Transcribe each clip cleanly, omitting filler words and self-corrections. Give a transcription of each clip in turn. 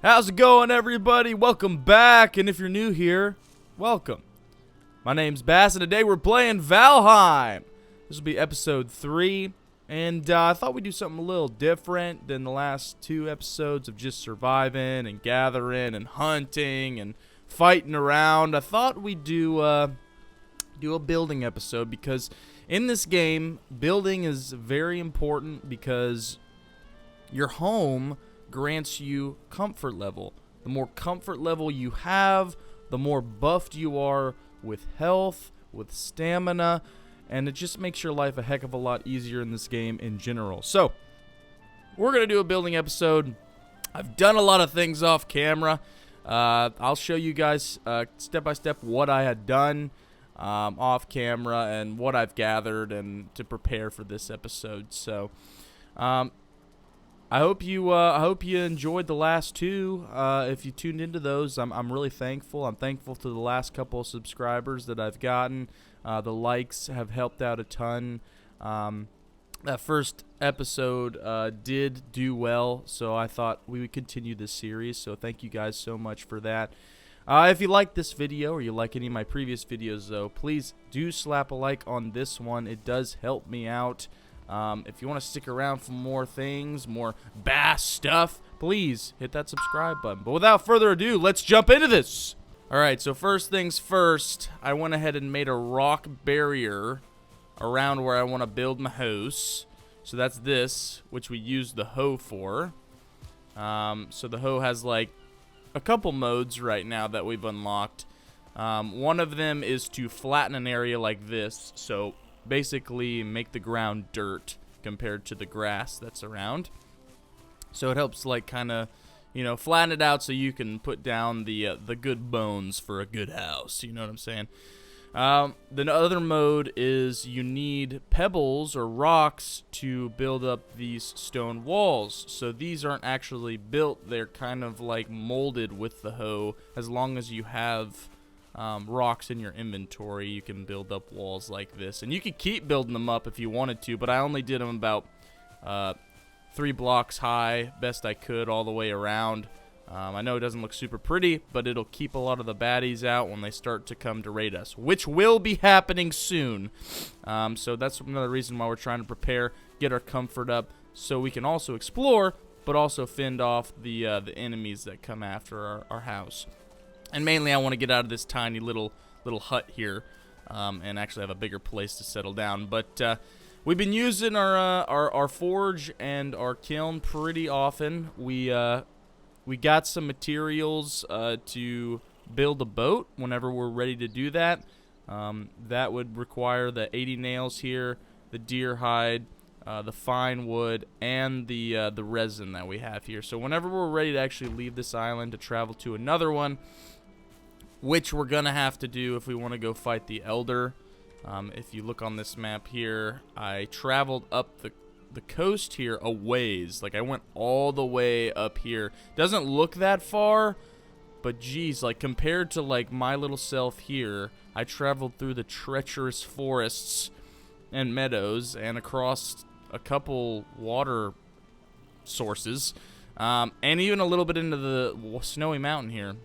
How's it going, everybody? Welcome back, and if you're new here, welcome. My name's Bass, and today we're playing Valheim. This will be episode 3, and I thought we'd do something a little different than the last 2 episodes of just surviving and gathering and hunting and fighting around. I thought we'd do a building episode because in this game, building is very important because your home grants you comfort level. The more comfort level you have, the more buffed you are with health, with stamina, and it just makes your life a heck of a lot easier in this game in general. So, we're going to do a building episode. I've done a lot of things off camera. I'll show you guys step by step what I had done off camera and what I've gathered and to prepare for this episode. So, I hope you enjoyed the last 2. If you tuned into those, I'm really thankful. I'm thankful to the last couple of subscribers that I've gotten. The likes have helped out a ton. That first episode did do well, so I thought we would continue this series. So thank you guys so much for that. If you like this video or you like any of my previous videos, though, please do slap a like on this one. It does help me out. If you want to stick around for more things, more bass stuff, please hit that subscribe button. But without further ado, let's jump into this. Alright, so first things first, I went ahead and made a rock barrier around where I want to build my house. So that's this, which we use the hoe for. So the hoe has like a couple modes right now that we've unlocked. One of them is to flatten an area like this, so basically make the ground dirt compared to the grass that's around. So it helps like kind of, you know, flatten it out so you can put down the good bones for a good house. You know what I'm saying? The other mode is you need pebbles or rocks to build up these stone walls. So these aren't actually built. They're kind of like molded with the hoe. As long as you have rocks in your inventory, you can build up walls like this, and you could keep building them up if you wanted to, but I only did them about 3 blocks high, best I could, all the way around. I know it doesn't look super pretty, but it'll keep a lot of the baddies out when they start to come to raid us, which will be happening soon. So that's another reason why we're trying to prepare, get our comfort up, so we can also explore, but also fend off the enemies that come after our house. And mainly I want to get out of this tiny little hut here and actually have a bigger place to settle down. But we've been using our forge and our kiln pretty often. We got some materials to build a boat whenever we're ready to do that. That would require the 80 nails here, the deer hide, the fine wood, and the resin that we have here. So whenever we're ready to actually leave this island to travel to another one, which we're gonna have to do if we want to go fight the Elder. If you look on this map here, I traveled up the coast here a ways. Like I went all the way up here. Doesn't look that far, but geez, like compared to like my little self here, I traveled through the treacherous forests and meadows and across a couple water sources, and even a little bit into the snowy mountain here.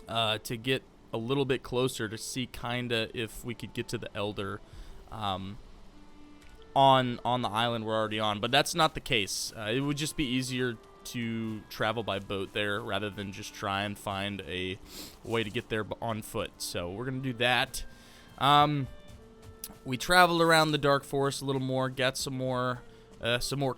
To get a little bit closer to see kinda if we could get to the Elder on the island we're already on, but that's not the case. It would just be easier to travel by boat there rather than just try and find a way to get there on foot. So we're gonna do that. We traveled around the dark forest a little more, got some more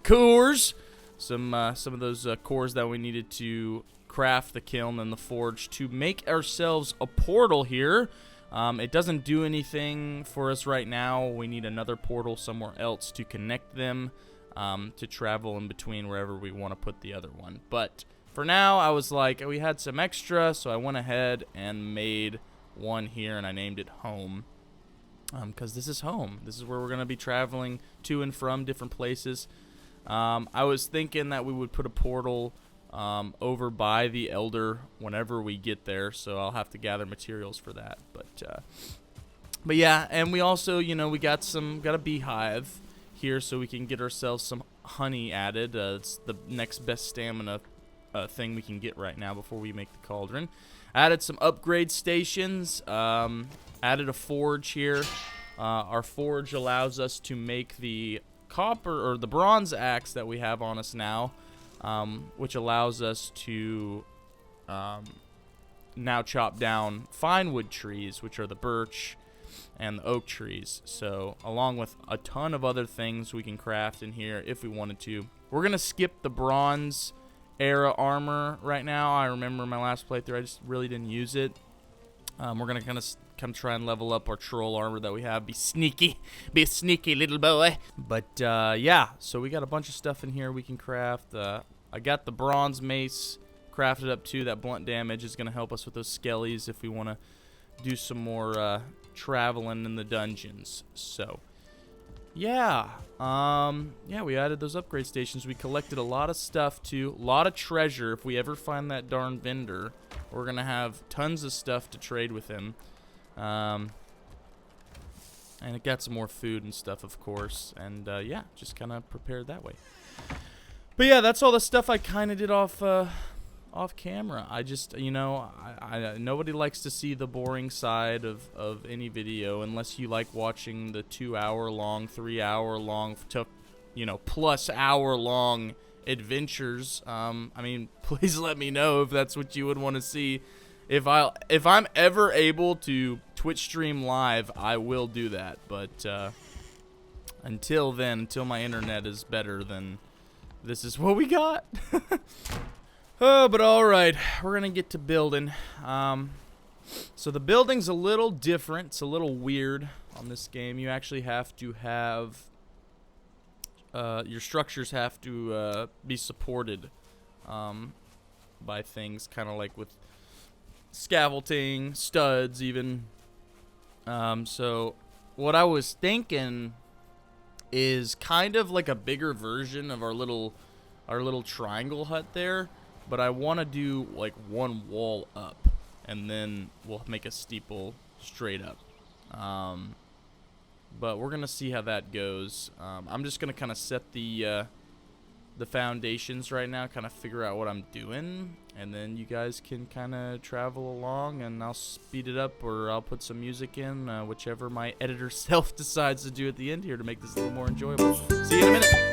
cores, some of those cores that we needed to craft the kiln and the forge to make ourselves a portal here. It doesn't do anything for us right now. We need another portal somewhere else to connect them, to travel in between wherever we want to put the other one. But for now, I was like, we had some extra, so I went ahead and made one here, and I named it Home. Because this is home. This is where we're going to be traveling to and from different places. I was thinking that we would put a portal over by the Elder whenever we get there, so I'll have to gather materials for that. But yeah, and we also, you know, we got a beehive here so we can get ourselves some honey added. It's the next best stamina thing we can get right now before we make the cauldron. Added some upgrade stations. Added a forge here. Our forge allows us to make the copper or the bronze axe that we have on us now, which allows us to now chop down fine wood trees, which are the birch and the oak trees. So along with a ton of other things we can craft in here if we wanted to. We're gonna skip the bronze era armor right now. I remember my last playthrough I just really didn't use it. We're gonna kind of try and level up our troll armor that we have. Be a sneaky little boy. But yeah, so we got a bunch of stuff in here we can craft. I got the bronze mace crafted up too. That blunt damage is gonna help us with those skellies if we want to do some more traveling in the dungeons. So yeah, yeah, we added those upgrade stations. We collected a lot of stuff too, a lot of treasure. If we ever find that darn vendor, we're gonna have tons of stuff to trade with him. And it got some more food and stuff, of course. And yeah, just kind of prepared that way. But yeah, that's all the stuff I kind of did off camera. I just, you know, nobody likes to see the boring side of any video unless you like watching the 2-hour-long, 3-hour-long, you know, plus hour-long adventures. I mean, please let me know if that's what you would want to see. If I'm ever able to Twitch stream live, I will do that. But until then, until my internet is better, then this is what we got. Oh, but all right, we're gonna get to building. So the building's a little different. It's a little weird on this game. You actually have to have your structures have to be supported by things, kind of like with scaffolding, studs, even. So what I was thinking is kind of like a bigger version of our little triangle hut there. But I want to do like one wall up, and then we'll make a steeple straight up. But we're gonna see how that goes. I'm just gonna kind of set the foundations right now, kind of figure out what I'm doing, and then you guys can kind of travel along, and I'll speed it up or I'll put some music in, whichever my editor self decides to do at the end here to make this a little more enjoyable. See you in a minute.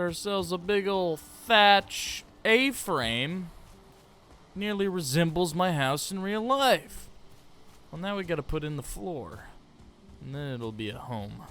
ourselves a big old thatch A-frame. Nearly resembles my house in real life. Well, now we gotta put in the floor. And then it'll be a home.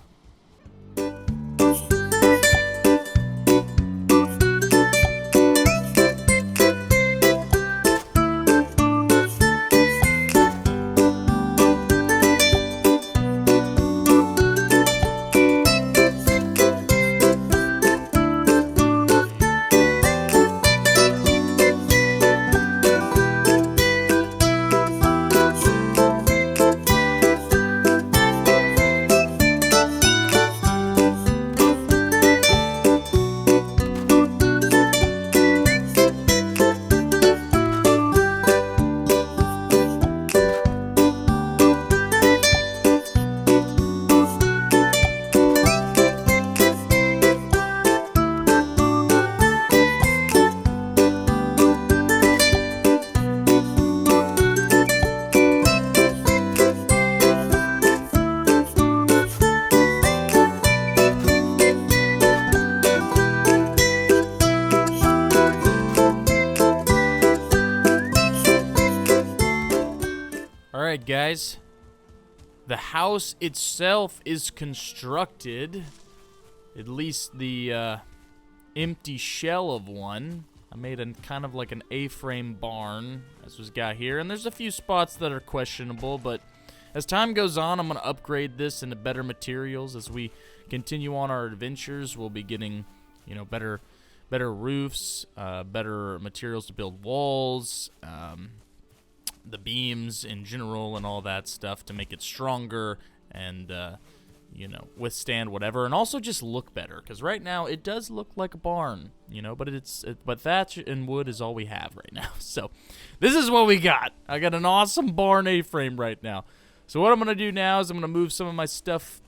Alright guys, the house itself is constructed, at least the empty shell of one. I made a kind of like an A-frame barn, as was got here, and there's a few spots that are questionable, but as time goes on, I'm going to upgrade this into better materials. As we continue on our adventures, we'll be getting, you know, better roofs, better materials to build walls, the beams in general and all that stuff to make it stronger and, you know, withstand whatever, and also just look better, because right now it does look like a barn, you know, but but thatch and wood is all we have right now. So this is what we got. I got an awesome barn A-frame right now. So what I'm going to do now is I'm going to move some of my stuff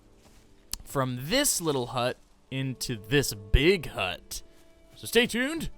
from this little hut into this big hut. So stay tuned.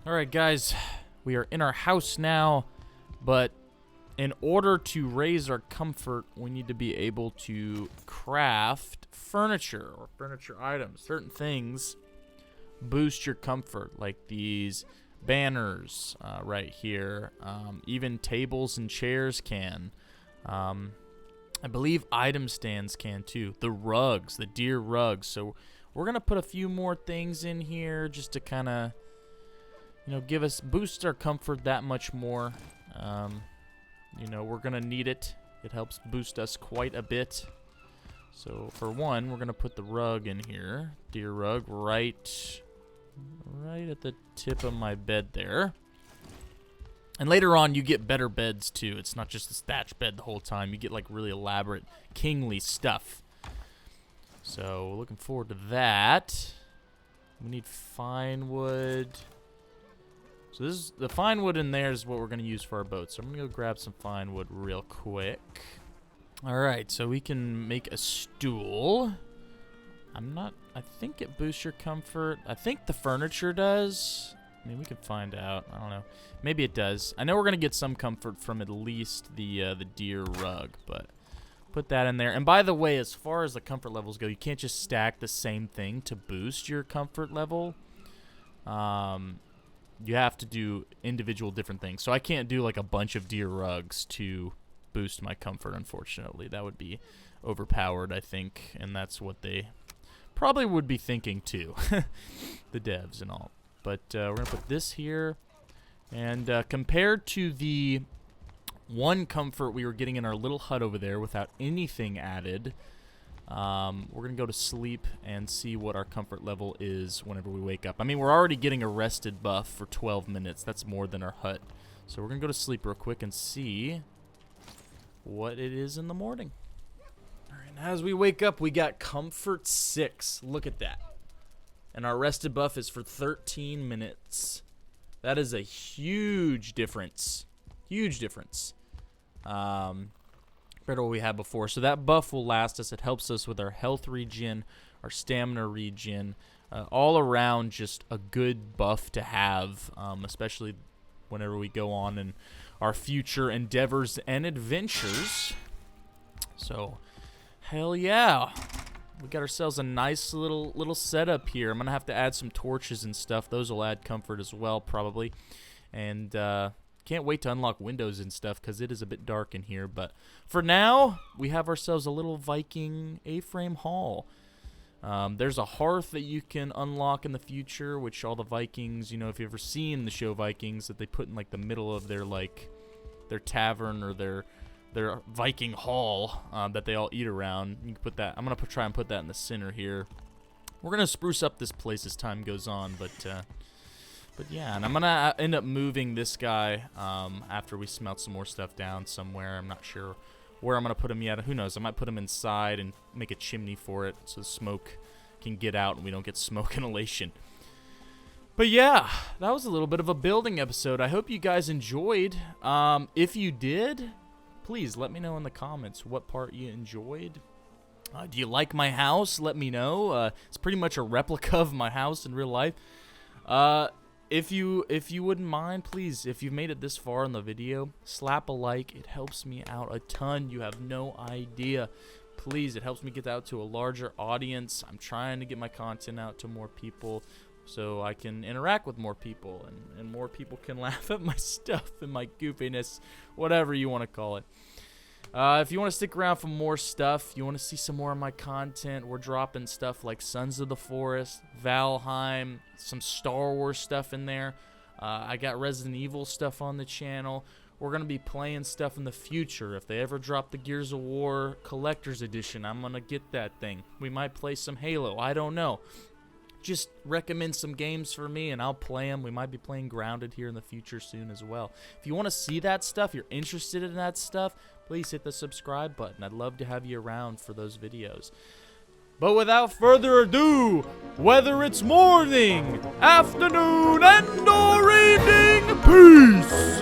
Alright guys, we are in our house now, but in order to raise our comfort, we need to be able to craft furniture or furniture items. Certain things boost your comfort, like these banners right here. Even tables and chairs can. I believe item stands can too. The rugs, the deer rugs. So we're going to put a few more things in here just to kind of, you know, boost our comfort that much more. You know, we're going to need it. It helps boost us quite a bit. So for one, we're going to put the rug in here. Deer rug right at the tip of my bed there. And later on, you get better beds too. It's not just this thatch bed the whole time. You get like really elaborate, kingly stuff. So looking forward to that. We need fine wood. So the fine wood in there is what we're going to use for our boat. So I'm going to go grab some fine wood real quick. Alright, so we can make a stool. I think it boosts your comfort. I think the furniture does. I mean, we can find out. I don't know. Maybe it does. I know we're going to get some comfort from at least the deer rug, but put that in there. And by the way, as far as the comfort levels go, you can't just stack the same thing to boost your comfort level. You have to do individual different things. So I can't do like a bunch of deer rugs to boost my comfort, unfortunately. That would be overpowered, I think, and that's what they probably would be thinking too, the devs and all. But we're going to put this here, and compared to the 1 comfort we were getting in our little hut over there without anything added. We're going to go to sleep and see what our comfort level is whenever we wake up. I mean, we're already getting a rested buff for 12 minutes. That's more than our hut. So we're going to go to sleep real quick and see what it is in the morning. All right, as we wake up, we got comfort 6. Look at that. And our rested buff is for 13 minutes. That is a huge difference. Huge difference. Compared to what we had before. So that buff will last us. It helps us with our health regen, our stamina regen. All around just a good buff to have, especially whenever we go on in our future endeavors and adventures. So, hell yeah. We got ourselves a nice little setup here. I'm going to have to add some torches and stuff. Those will add comfort as well, probably. And can't wait to unlock windows and stuff because it is a bit dark in here. But for now, we have ourselves a little Viking A-frame hall. There's a hearth that you can unlock in the future, which all the Vikings, you know, if you've ever seen the show Vikings, that they put in like the middle of their tavern or their Viking hall that they all eat around. You can put that. I'm gonna try and put that in the center here. We're gonna spruce up this place as time goes on, but yeah, and I'm gonna end up moving this guy after we smelt some more stuff down somewhere. I'm not sure where I'm gonna put him yet. Who knows? I might put him inside and make a chimney for it so the smoke can get out and we don't get smoke inhalation. But yeah, that was a little bit of a building episode. I hope you guys enjoyed. If you did, please let me know in the comments what part you enjoyed. Do you like my house? Let me know. It's pretty much a replica of my house in real life. If you wouldn't mind, please, if you've made it this far in the video, slap a like. It helps me out a ton. You have no idea. Please, it helps me get out to a larger audience. I'm trying to get my content out to more people so I can interact with more people and more people can laugh at my stuff and my goofiness, whatever you want to call it. If you want to stick around for more stuff, you want to see some more of my content, we're dropping stuff like Sons of the Forest, Valheim, some Star Wars stuff in there. I got Resident Evil stuff on the channel. We're going to be playing stuff in the future. If they ever drop the Gears of War Collector's Edition, I'm going to get that thing. We might play some Halo. I don't know. Just recommend some games for me and I'll play them. We might be playing Grounded here in the future soon as well. If you want to see that stuff, you're interested in that stuff, please hit the subscribe button. I'd love to have you around for those videos. But without further ado, whether it's morning, afternoon, and or evening, peace!